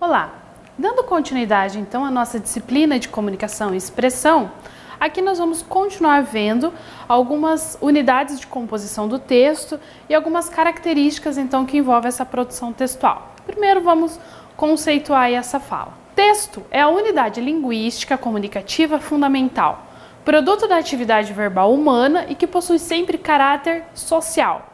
Olá! Dando continuidade então à nossa disciplina de comunicação e expressão, aqui nós vamos continuar vendo algumas unidades de composição do texto e algumas características então que envolvem essa produção textual. Primeiro vamos conceituar essa fala. Texto é a unidade linguística comunicativa fundamental, produto da atividade verbal humana e que possui sempre caráter social.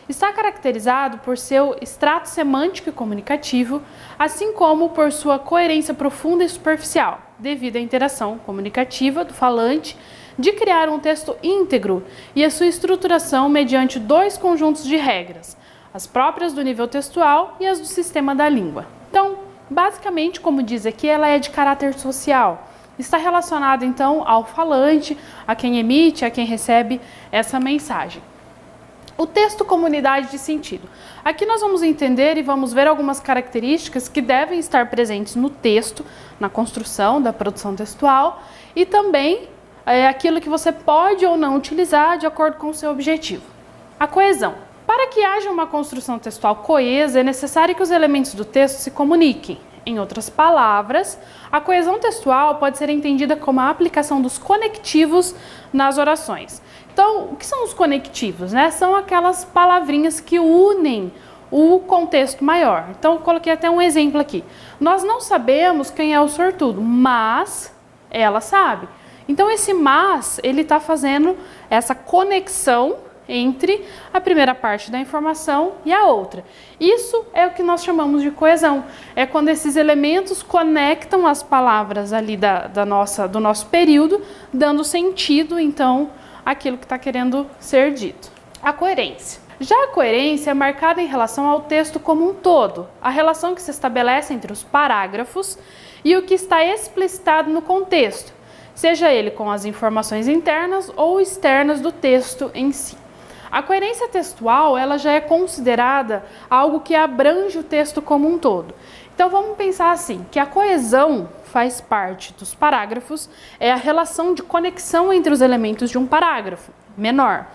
Está caracterizado por seu extrato semântico e comunicativo, assim como por sua coerência profunda e superficial, devido à interação comunicativa do falante de criar um texto íntegro e a sua estruturação mediante dois conjuntos de regras, as próprias do nível textual e as do sistema da língua. Então, basicamente, como diz aqui, ela é de caráter social. Está relacionada então ao falante, a quem emite, a quem recebe essa mensagem. O texto como unidade de sentido. Aqui nós vamos entender e vamos ver algumas características que devem estar presentes no texto, na construção da produção textual e também aquilo que você pode ou não utilizar de acordo com o seu objetivo. A coesão. Para que haja uma construção textual coesa, é necessário que os elementos do texto se comuniquem. Em outras palavras, a coesão textual pode ser entendida como a aplicação dos conectivos nas orações. Então, o que são os conectivos, né? São aquelas palavrinhas que unem o contexto maior. Então, eu coloquei até um exemplo aqui. Nós não sabemos quem é o sortudo, mas ela sabe. Então, esse mas, ele está fazendo essa conexão entre a primeira parte da informação e a outra. Isso é o que nós chamamos de coesão. É quando esses elementos conectam as palavras ali do nosso período, dando sentido, então, àquilo que está querendo ser dito. A coerência. Já a coerência é marcada em relação ao texto como um todo, a relação que se estabelece entre os parágrafos e o que está explicitado no contexto, seja ele com as informações internas ou externas do texto em si. A coerência textual, ela já é considerada algo que abrange o texto como um todo. Então vamos pensar assim, que a coesão faz parte dos parágrafos, é a relação de conexão entre os elementos de um parágrafo menor.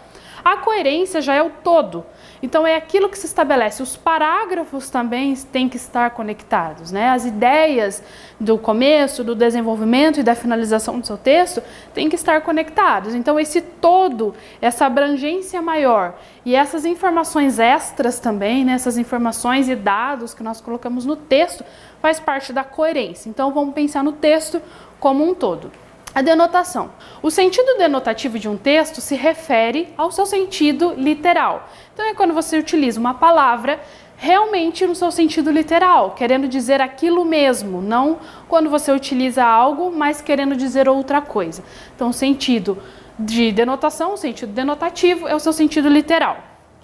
A coerência já é o todo, então é aquilo que se estabelece. Os parágrafos também têm que estar conectados, né? As ideias do começo, do desenvolvimento e da finalização do seu texto têm que estar conectados. Então esse todo, essa abrangência maior e essas informações extras também, né? Essas informações e dados que nós colocamos no texto, faz parte da coerência. Então vamos pensar no texto como um todo. A denotação. O sentido denotativo de um texto se refere ao seu sentido literal. Então é quando você utiliza uma palavra realmente no seu sentido literal, querendo dizer aquilo mesmo, não quando você utiliza algo, mas querendo dizer outra coisa. Então o sentido de denotação, o sentido denotativo é o seu sentido literal.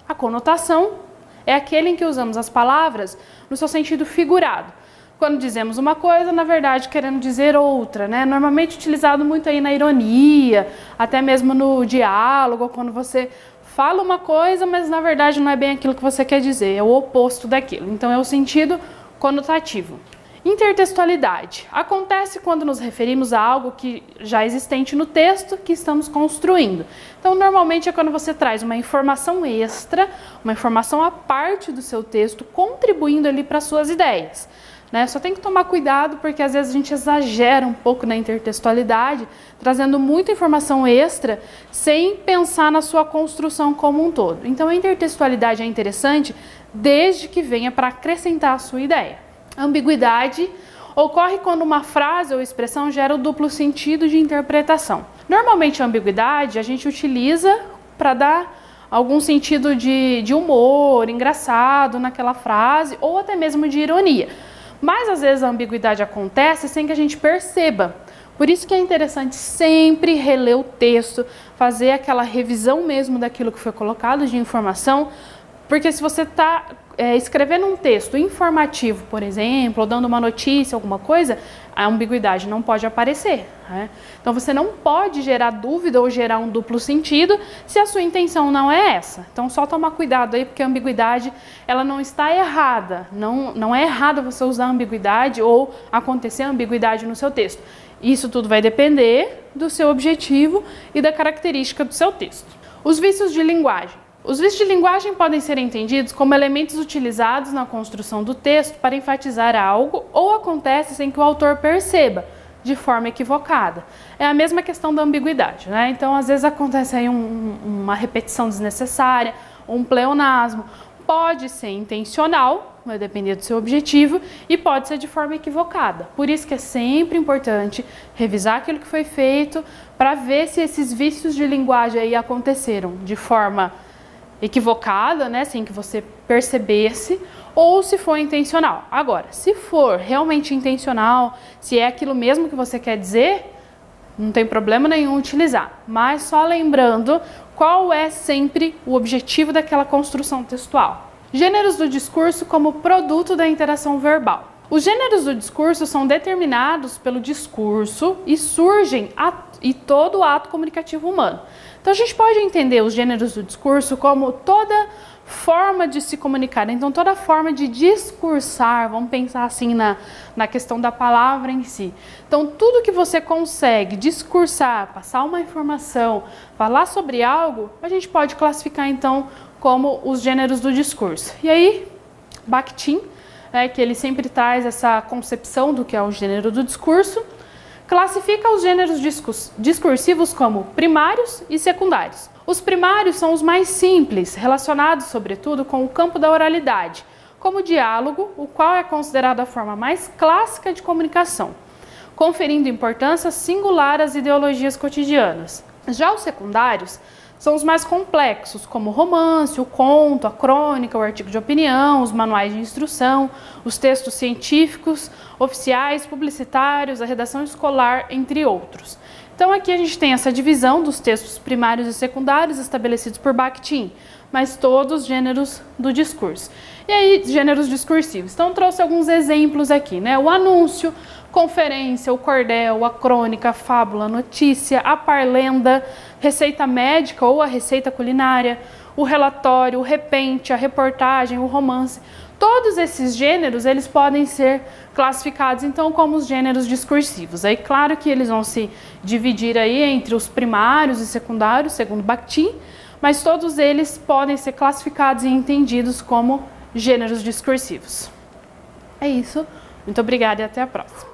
A conotação é aquele em que usamos as palavras no seu sentido figurado. Quando dizemos uma coisa, na verdade, querendo dizer outra, né? Normalmente utilizado muito aí na ironia, até mesmo no diálogo, quando você fala uma coisa, mas na verdade não é bem aquilo que você quer dizer, é o oposto daquilo. Então é o sentido conotativo. Intertextualidade. Acontece quando nos referimos a algo que já existente no texto que estamos construindo. Então, normalmente é quando você traz uma informação extra, uma informação à parte do seu texto, contribuindo ali para as suas ideias. Né? Só tem que tomar cuidado porque às vezes a gente exagera um pouco na intertextualidade, trazendo muita informação extra sem pensar na sua construção como um todo. Então a intertextualidade é interessante desde que venha para acrescentar a sua ideia. A ambiguidade ocorre quando uma frase ou expressão gera o duplo sentido de interpretação. Normalmente a ambiguidade a gente utiliza para dar algum sentido de humor, engraçado naquela frase ou até mesmo de ironia. Mas às vezes a ambiguidade acontece sem que a gente perceba. Por isso que é interessante sempre reler o texto, fazer aquela revisão mesmo daquilo que foi colocado de informação, porque se você está escrevendo um texto informativo, por exemplo, ou dando uma notícia, alguma coisa, a ambiguidade não pode aparecer. Né? Então você não pode gerar dúvida ou gerar um duplo sentido se a sua intenção não é essa. Então só tomar cuidado aí, porque a ambiguidade ela não está errada. Não é errado você usar a ambiguidade ou acontecer a ambiguidade no seu texto. Isso tudo vai depender do seu objetivo e da característica do seu texto. Os vícios de linguagem. Os vícios de linguagem podem ser entendidos como elementos utilizados na construção do texto para enfatizar algo ou acontece sem que o autor perceba, de forma equivocada. É a mesma questão da ambiguidade, né? Então, às vezes acontece aí uma repetição desnecessária, um pleonasmo. Pode ser intencional, vai depender do seu objetivo, e pode ser de forma equivocada. Por isso que é sempre importante revisar aquilo que foi feito para ver se esses vícios de linguagem aí aconteceram de forma equivocada, né, sem que você percebesse, ou se for intencional. Agora, se for realmente intencional, se é aquilo mesmo que você quer dizer, não tem problema nenhum utilizar, mas só lembrando qual é sempre o objetivo daquela construção textual. Gêneros do discurso como produto da interação verbal. Os gêneros do discurso são determinados pelo discurso e surgem em todo o ato comunicativo humano. Então a gente pode entender os gêneros do discurso como toda forma de se comunicar, então toda forma de discursar, vamos pensar assim na questão da palavra em si. Então tudo que você consegue discursar, passar uma informação, falar sobre algo, a gente pode classificar então como os gêneros do discurso. E aí, Bakhtin, que ele sempre traz essa concepção do que é o gênero do discurso, classifica os gêneros discursivos como primários e secundários. Os primários são os mais simples, relacionados sobretudo com o campo da oralidade, como o diálogo, o qual é considerado a forma mais clássica de comunicação, conferindo importância singular às ideologias cotidianas. Já os secundários são os mais complexos, como o romance, o conto, a crônica, o artigo de opinião, os manuais de instrução, os textos científicos, oficiais, publicitários, a redação escolar, entre outros. Então aqui a gente tem essa divisão dos textos primários e secundários estabelecidos por Bakhtin, mas todos gêneros do discurso. E aí, gêneros discursivos. Então trouxe alguns exemplos aqui, né? O anúncio, conferência, o cordel, a crônica, a fábula, a notícia, a parlenda, receita médica ou a receita culinária, o relatório, o repente, a reportagem, o romance. Todos esses gêneros, eles podem ser classificados, então, como os gêneros discursivos. Aí, claro que eles vão se dividir aí entre os primários e secundários, segundo Bakhtin, mas todos eles podem ser classificados e entendidos como gêneros discursivos. É isso. Muito obrigada e até a próxima.